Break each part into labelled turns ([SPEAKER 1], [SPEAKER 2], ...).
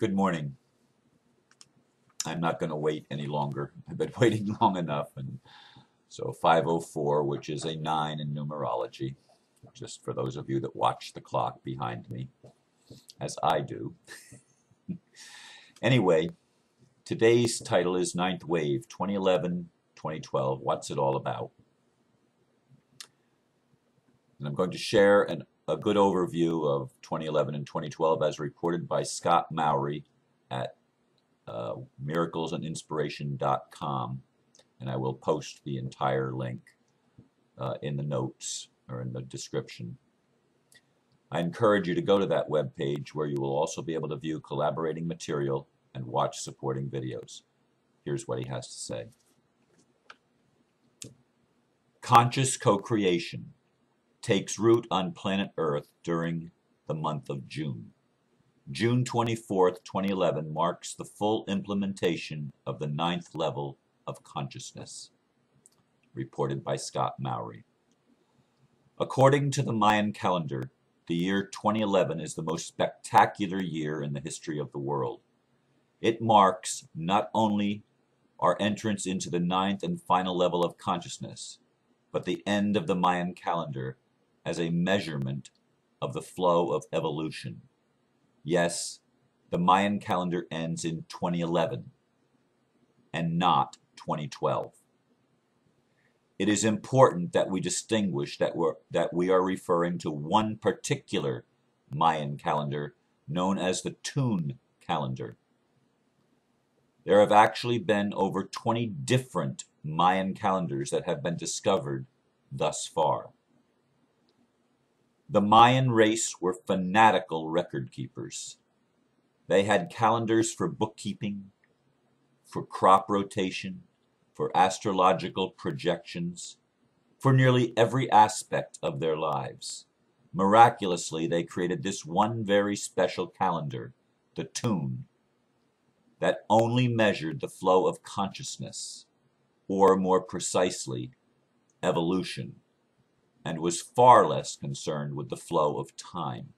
[SPEAKER 1] Good morning. I'm not going to wait any longer. I've been waiting long enough. And so 5:04, which is a 9 in numerology, just for those of you that watch the clock behind me, as I do. Anyway, today's title is Ninth Wave, 2011-2012. What's it all about? And I'm going to share a good overview of 2011 and 2012 as reported by Scott Mowry at miraclesinspiration.com, and I will post the entire link in the notes or in the description. I encourage you to go to that webpage where you will also be able to view collaborating material and watch supporting videos. Here's what he has to say. Conscious co-creation takes root on planet Earth during the month of June. June 24th, 2011 marks the full implementation of the 9th level of consciousness, reported by Scott Mowry. According to the Mayan calendar, the year 2011 is the most spectacular year in the history of the world. It marks not only our entrance into the 9th and final level of consciousness, but the end of the Mayan calendar as a measurement of the flow of evolution. Yes, the Mayan calendar ends in 2011 and not 2012. It is important that we distinguish that we are referring to one particular Mayan calendar known as the Tune calendar. There have actually been over 20 different Mayan calendars that have been discovered thus far. The Mayan race were fanatical record keepers. They had calendars for bookkeeping, for crop rotation, for astrological projections, for nearly every aspect of their lives. Miraculously, they created this one very special calendar, the Tune, that only measured the flow of consciousness, or more precisely, evolution, and was far less concerned with the flow of time.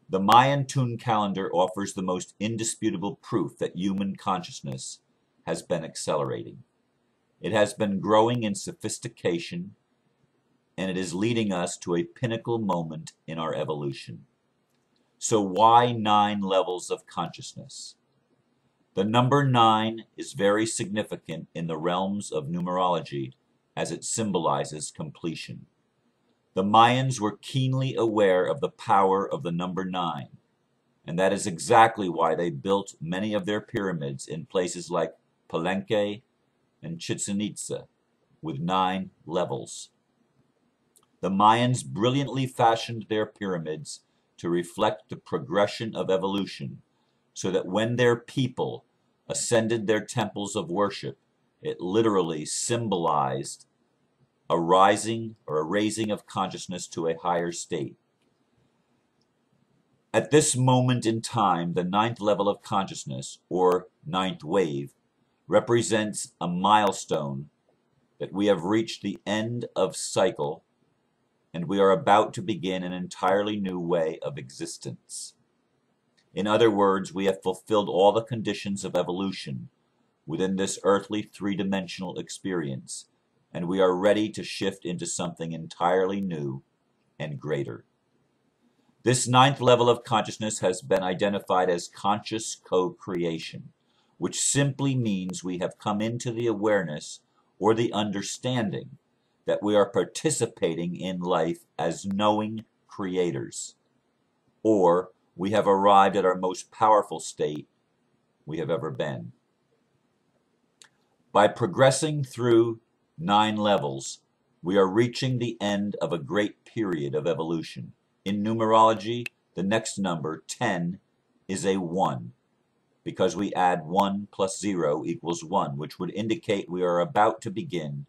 [SPEAKER 1] The Mayan Tune calendar offers the most indisputable proof that human consciousness has been accelerating. It has been growing in sophistication, and it is leading us to a pinnacle moment in our evolution. So why 9 levels of consciousness? The number 9 is very significant in the realms of numerology as it symbolizes completion. The Mayans were keenly aware of the power of the number 9, and that is exactly why they built many of their pyramids in places like Palenque and Chichen Itza with 9 levels. The Mayans brilliantly fashioned their pyramids to reflect the progression of evolution, so that when their people ascended their temples of worship, it literally symbolized a rising or a raising of consciousness to a higher state. At this moment in time, the 9th level of consciousness, or 9th wave, represents a milestone that we have reached the end of cycle, and we are about to begin an entirely new way of existence. In other words, we have fulfilled all the conditions of evolution within this earthly three-dimensional experience, and we are ready to shift into something entirely new and greater. This 9th level of consciousness has been identified as conscious co-creation, which simply means we have come into the awareness or the understanding that we are participating in life as knowing creators, or we have arrived at our most powerful state we have ever been. By progressing through 9 levels, we are reaching the end of a great period of evolution. In numerology, the next number, 10, is a 1, because we add 1 plus 0 equals 1, which would indicate we are about to begin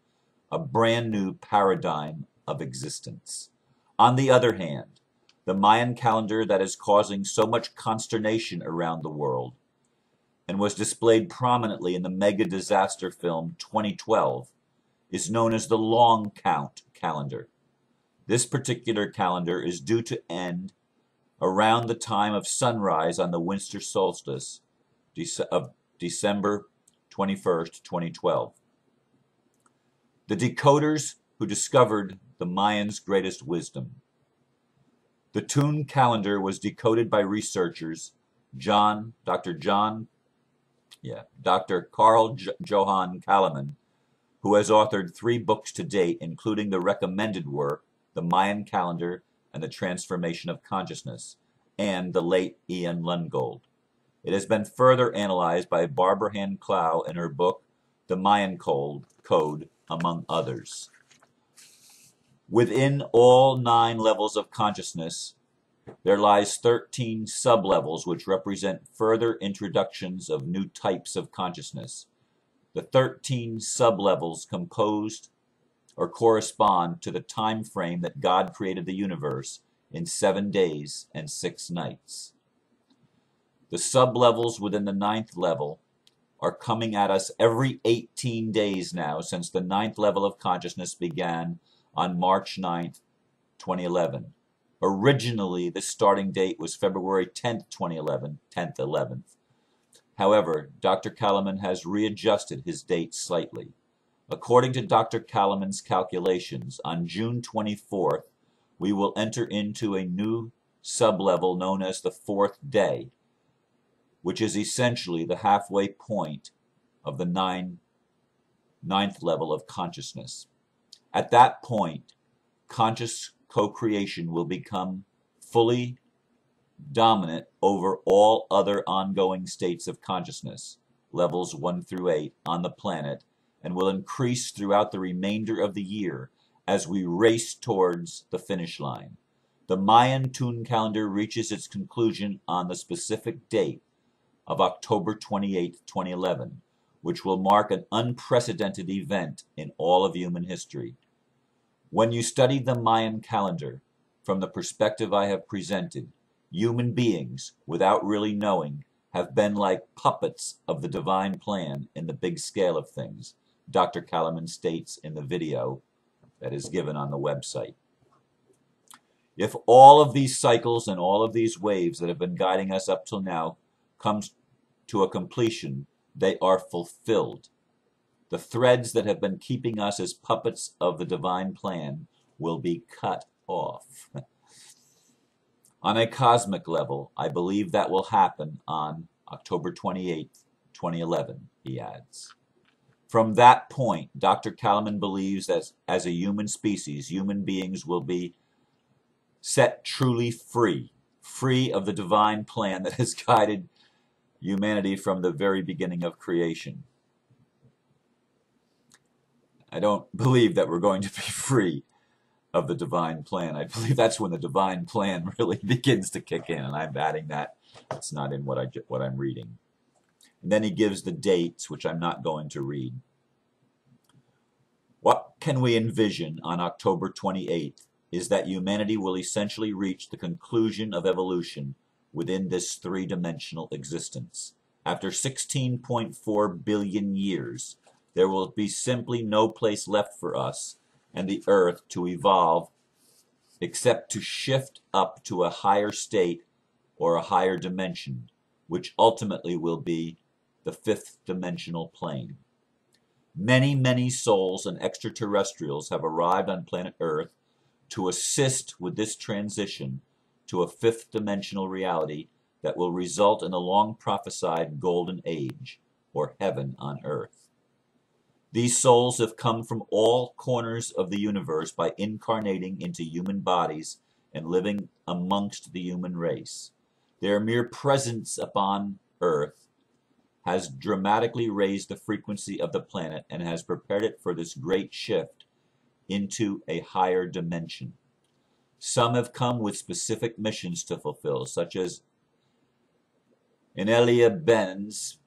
[SPEAKER 1] a brand new paradigm of existence. On the other hand, the Mayan calendar that is causing so much consternation around the world and was displayed prominently in the mega disaster film 2012 is known as the long count calendar. This particular calendar is due to end around the time of sunrise on the winter solstice of December 21st, 2012. The decoders who discovered the Mayans' greatest wisdom. The Tune calendar was decoded by researchers Dr. Carl Johann Kalaman, who has authored 3 books to date, including the recommended work, The Mayan Calendar and the Transformation of Consciousness, and the late Ian Lungold. It has been further analyzed by Barbara Hand Clow in her book, The Mayan Code, among others. Within all 9 levels of consciousness, there lies 13 sublevels which represent further introductions of new types of consciousness. The 13 sublevels composed or correspond to the time frame that God created the universe in 7 days and 6 nights. The sublevels within the 9th level are coming at us every 18 days now since the 9th level of consciousness began on March 9th, 2011. Originally, the starting date was February 10th, 2011, 10th, 11th. However, Dr. Kalaman has readjusted his date slightly. According to Dr. Kalaman's calculations, on June 24th, we will enter into a new sublevel known as the 4th day, which is essentially the halfway point of the 9th level of consciousness. At that point, conscious co-creation will become fully dominant over all other ongoing states of consciousness, levels 1 through 8, on the planet, and will increase throughout the remainder of the year as we race towards the finish line. The Mayan Tune calendar reaches its conclusion on the specific date of October 28, 2011, which will mark an unprecedented event in all of human history. When you study the Mayan calendar from the perspective I have presented, human beings, without really knowing, have been like puppets of the divine plan in the big scale of things, Dr. Kalaman states in the video that is given on the website. If all of these cycles and all of these waves that have been guiding us up till now comes to a completion, they are fulfilled. The threads that have been keeping us as puppets of the divine plan will be cut off. On a cosmic level, I believe that will happen on October 28, 2011, he adds. From that point, Dr. Kalaman believes that as a human species, human beings will be set truly free of the divine plan that has guided humanity from the very beginning of creation. I don't believe that we're going to be free of the divine plan. I believe that's when the divine plan really begins to kick in, and I'm adding that. It's not in what I'm reading. And then he gives the dates, which I'm not going to read. What can we envision on October 28th is that humanity will essentially reach the conclusion of evolution within this 3-dimensional existence. After 16.4 billion years, there will be simply no place left for us and the Earth to evolve except to shift up to a higher state or a higher dimension, which ultimately will be the 5th dimensional plane. Many, many souls and extraterrestrials have arrived on planet Earth to assist with this transition to a 5th dimensional reality that will result in the long prophesied golden age, or heaven on earth. These souls have come from all corners of the universe by incarnating into human bodies and living amongst the human race. Their mere presence upon earth has dramatically raised the frequency of the planet and has prepared it for this great shift into a higher dimension. Some have come with specific missions to fulfill, such as Inelia Benz,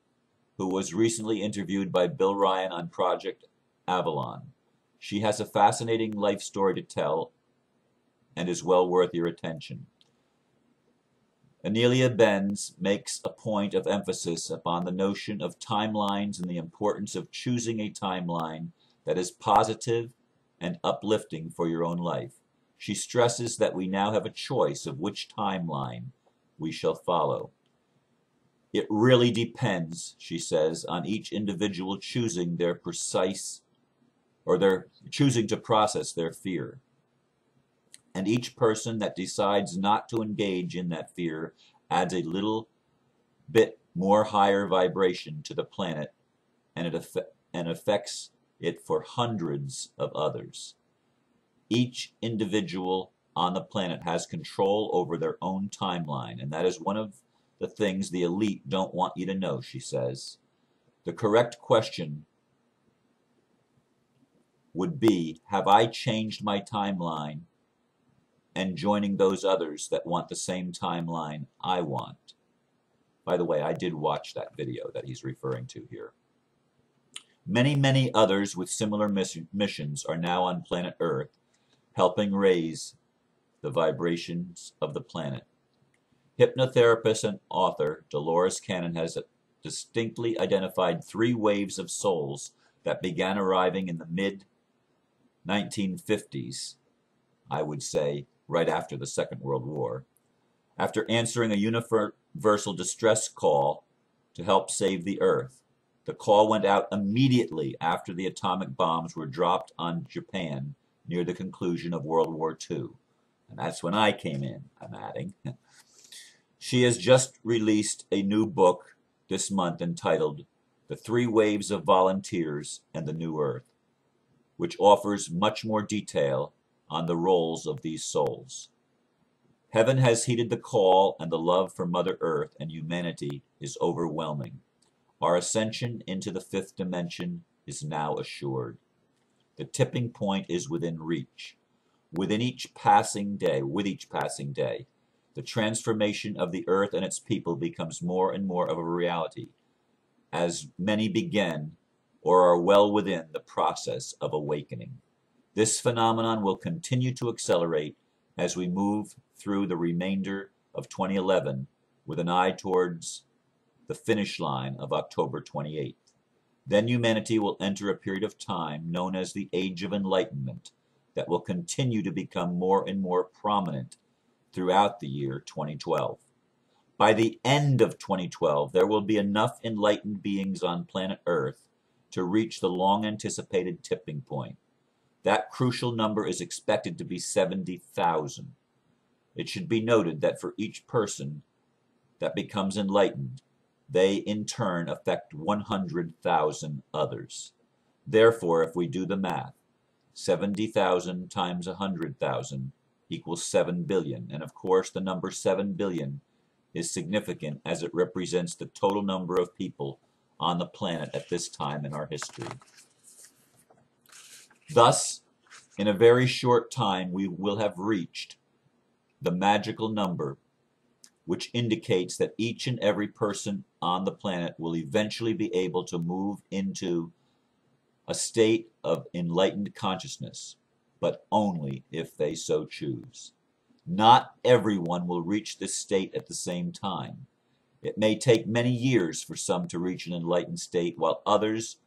[SPEAKER 1] who was recently interviewed by Bill Ryan on Project Avalon. She has a fascinating life story to tell and is well worth your attention. Inelia Benz makes a point of emphasis upon the notion of timelines and the importance of choosing a timeline that is positive and uplifting for your own life. She stresses that we now have a choice of which timeline we shall follow. It really depends, she says, on each individual choosing their precise, or their choosing to process their fear. And each person that decides not to engage in that fear adds a little bit more higher vibration to the planet, and it affects it for hundreds of others. Each individual on the planet has control over their own timeline, and that is one of the things the elite don't want you to know, she says. The correct question would be, have I changed my timeline and joining those others that want the same timeline I want? By the way, I did watch that video that he's referring to here. Many, many others with similar missions are now on planet Earth, helping raise the vibrations of the planet. Hypnotherapist and author Dolores Cannon has distinctly identified 3 waves of souls that began arriving in the mid-1950s, I would say right after the Second World War, after answering a universal distress call to help save the Earth. The call went out immediately after the atomic bombs were dropped on Japan near the conclusion of World War II. And that's when I came in, I'm adding. She has just released a new book this month entitled The 3 Waves of Volunteers and the New Earth, which offers much more detail on the roles of these souls. Heaven has heeded the call, and the love for Mother Earth and humanity is overwhelming. Our ascension into the 5th dimension is now assured. The tipping point is within reach. With each passing day, the transformation of the Earth and its people becomes more and more of a reality, as many begin or are well within the process of awakening. This phenomenon will continue to accelerate as we move through the remainder of 2011 with an eye towards the finish line of October 28th. Then humanity will enter a period of time known as the Age of Enlightenment that will continue to become more and more prominent throughout the year 2012. By the end of 2012, there will be enough enlightened beings on planet Earth to reach the long-anticipated tipping point. That crucial number is expected to be 70,000. It should be noted that for each person that becomes enlightened, they in turn affect 100,000 others. Therefore, if we do the math, 70,000 times 100,000 equals 7 billion. And of course, the number 7 billion is significant as it represents the total number of people on the planet at this time in our history. Thus, in a very short time, we will have reached the magical number, which indicates that each and every person on the planet will eventually be able to move into a state of enlightened consciousness, but only if they so choose. Not everyone will reach this state at the same time. It may take many years for some to reach an enlightened state, while others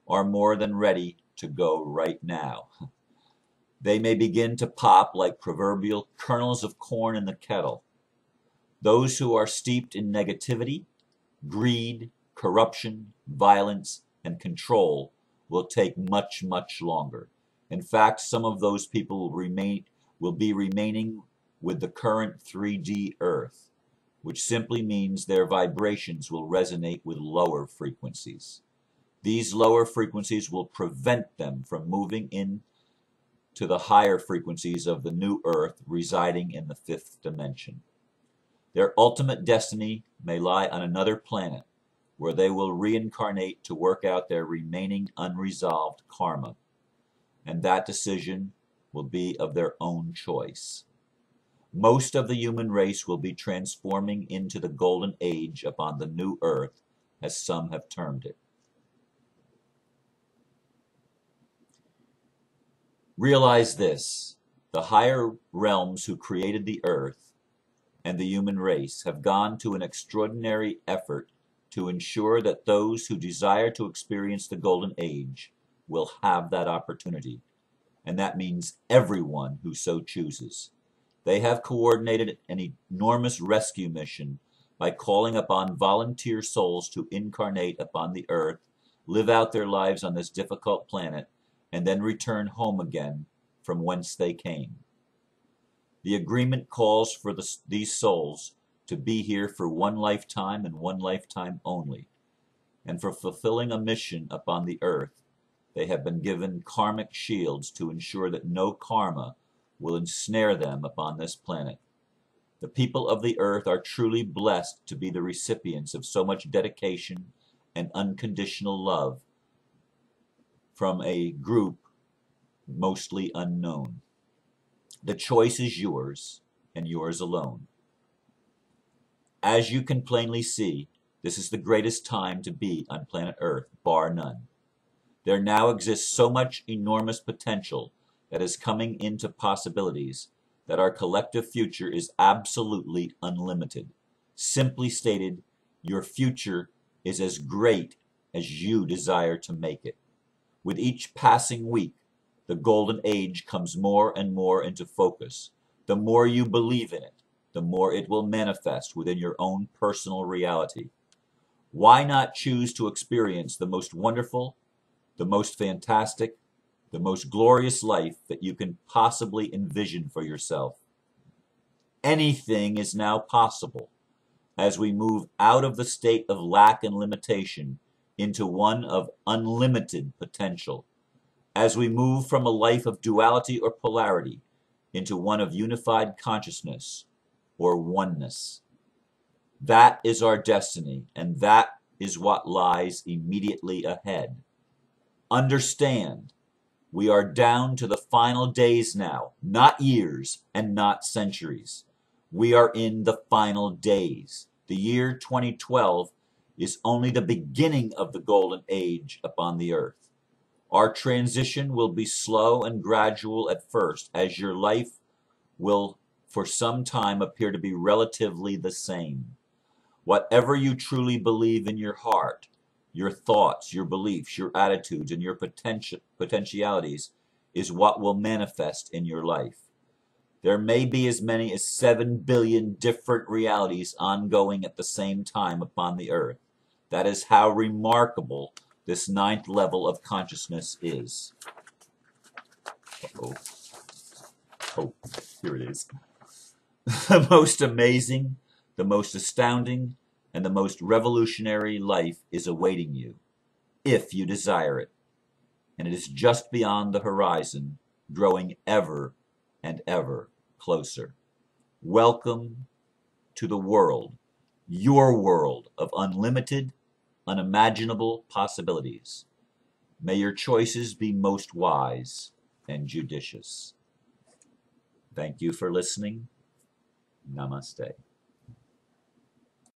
[SPEAKER 1] are more than ready to go right now. They may begin to pop like proverbial kernels of corn in the kettle. Those who are steeped in negativity, greed, corruption, violence, and control will take much, much longer. In fact, some of those people will be remaining with the current 3D Earth, which simply means their vibrations will resonate with lower frequencies. These lower frequencies will prevent them from moving in to the higher frequencies of the new Earth residing in the 5th dimension. Their ultimate destiny may lie on another planet, where they will reincarnate to work out their remaining unresolved karma, and that decision will be of their own choice. Most of the human race will be transforming into the golden age upon the new Earth, as some have termed it. Realize this: the higher realms who created the Earth and the human race have gone to an extraordinary effort to ensure that those who desire to experience the golden age will have that opportunity. and that means everyone who so chooses. They have coordinated an enormous rescue mission by calling upon volunteer souls to incarnate upon the earth, live out their lives on this difficult planet, and then return home again from whence they came. The agreement calls for these souls to be here for one lifetime and one lifetime only, and for fulfilling a mission upon the earth, they have been given karmic shields to ensure that no karma will ensnare them upon this planet. The people of the earth are truly blessed to be the recipients of so much dedication and unconditional love from a group mostly unknown. The choice is yours, and yours alone. As you can plainly see, this is the greatest time to be on planet Earth, bar none. There now exists so much enormous potential that is coming into possibilities that our collective future is absolutely unlimited. Simply stated, your future is as great as you desire to make it. With each passing week, the golden age comes more and more into focus. The more you believe in it, the more it will manifest within your own personal reality. Why not choose to experience the most wonderful, the most fantastic, the most glorious life that you can possibly envision for yourself? Anything is now possible as we move out of the state of lack and limitation into one of unlimited potential, as we move from a life of duality or polarity into one of unified consciousness or oneness. That is our destiny, and that is what lies immediately ahead. Understand, we are down to the final days now, not years and not centuries. We are in the final days. The year 2012 is only the beginning of the golden age upon the earth. Our transition will be slow and gradual at first, as your life will for some time appear to be relatively the same. Whatever you truly believe in your heart, your thoughts, your beliefs, your attitudes, and your potentialities is what will manifest in your life. There may be as many as 7 billion different realities ongoing at the same time upon the earth. That is how remarkable this 9th level of consciousness is. Oh, here it is. The most amazing, the most astounding, and the most revolutionary life is awaiting you, if you desire it. And it is just beyond the horizon, growing ever and ever closer. Welcome to the world, your world of unlimited, unimaginable possibilities. May your choices be most wise and judicious. Thank you for listening. Namaste.